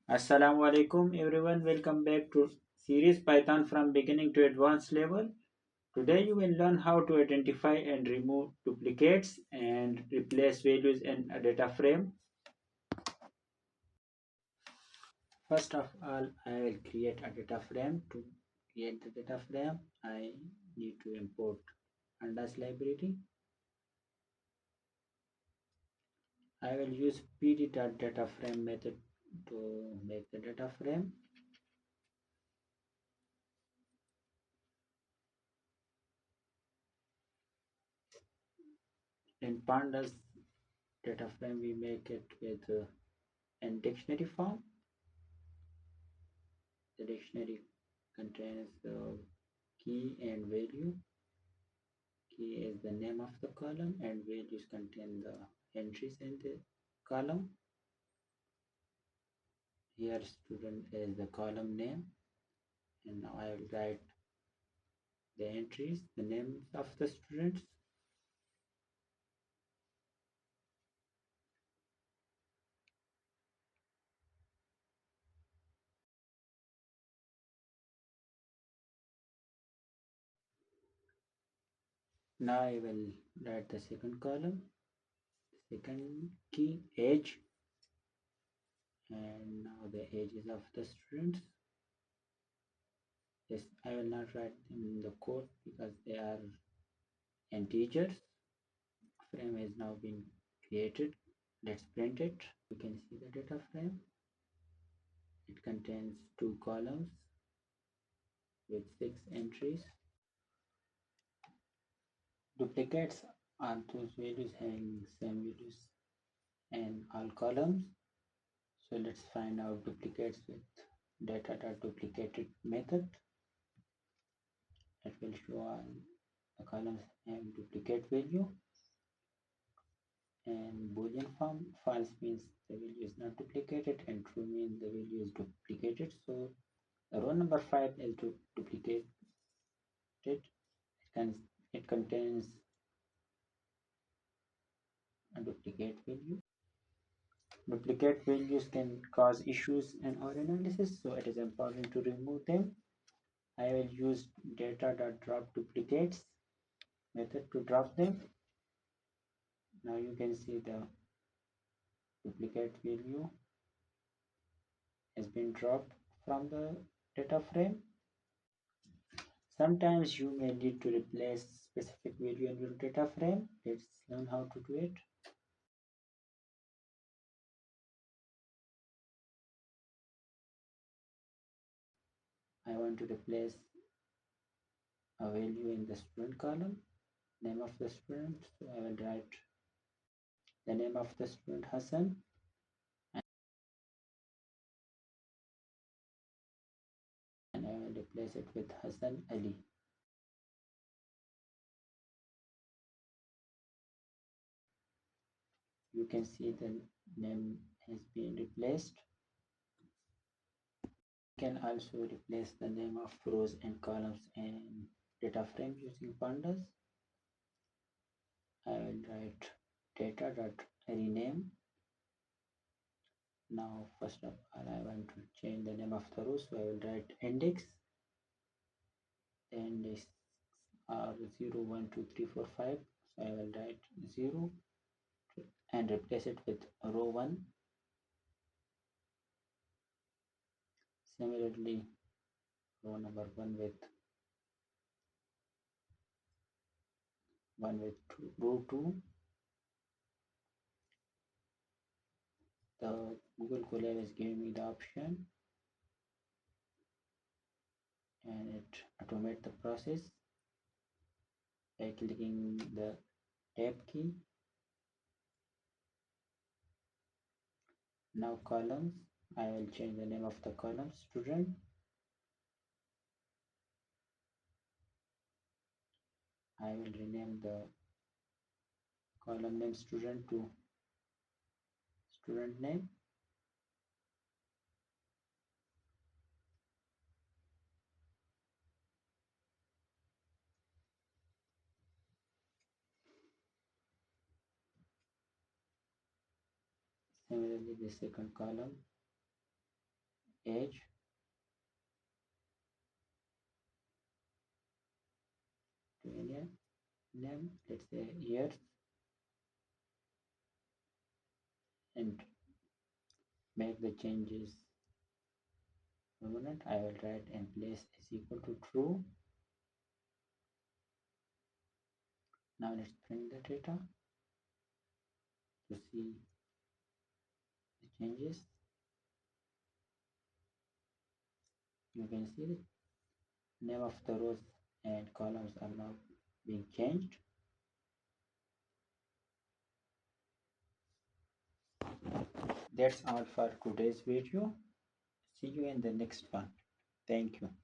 Assalamu alaikum everyone. Welcome back to series Python from beginning to advanced level. Today you will learn how to identify and remove duplicates and replace values in a data frame. First of all, I will create a data frame. To create the data frame, I need to import pandas library. I will use pd.dataframe method to make the data frame. In pandas data frame, we make it with in dictionary form. The dictionary contains the key and value. Key is the name of the column and values contain the entries in the column. Here student is the column name, and now I will write the entries, the names of the students. Now I will write the second column, second key, age, and now the ages of the students. Yes, I will not write in the code because they are integers. Frame has now been created. Let's print it. You can see the data frame. It contains two columns with 6 entries. Duplicates are those values having same values in all columns. So let's find out duplicates with data.duplicated method. It will show all the columns having duplicate value. And Boolean form, false means the value is not duplicated and true means the value is duplicated. So the row number 5 is duplicated. It contains a duplicate value. Duplicate values can cause issues in our analysis, so it is important to remove them. I will use data.dropDuplicates method to drop them. Now you can see the duplicate value has been dropped from the data frame. Sometimes you may need to replace specific value in your data frame. Let's learn how to do it. I want to replace a value in the student column, name of the student. So I will write the name of the student Hassan, and I will replace it with Hassan Ali. You can see the name has been replaced. You can also replace the name of rows and columns in data frame using pandas. I will write data.rename. Now first of all I want to change the name of the row, so I will write index. The index are 0, 1, 2, 3, 4, 5. So I will write 0 and replace it with row 1. Similarly, row number 1 with row 2. The Google Colab is giving me the option and it automate the process by clicking the tab key. Now columns, I will change the name of the column student. I will rename the column name student to student name. Similarly, the second column, age, to any name, let's say years, and make the changes permanent. I will write and place is equal to true. Now let's print the data to see the changes. You can see the name of the rows and columns are now being changed. That's all for today's video. See you in the next one. Thank you.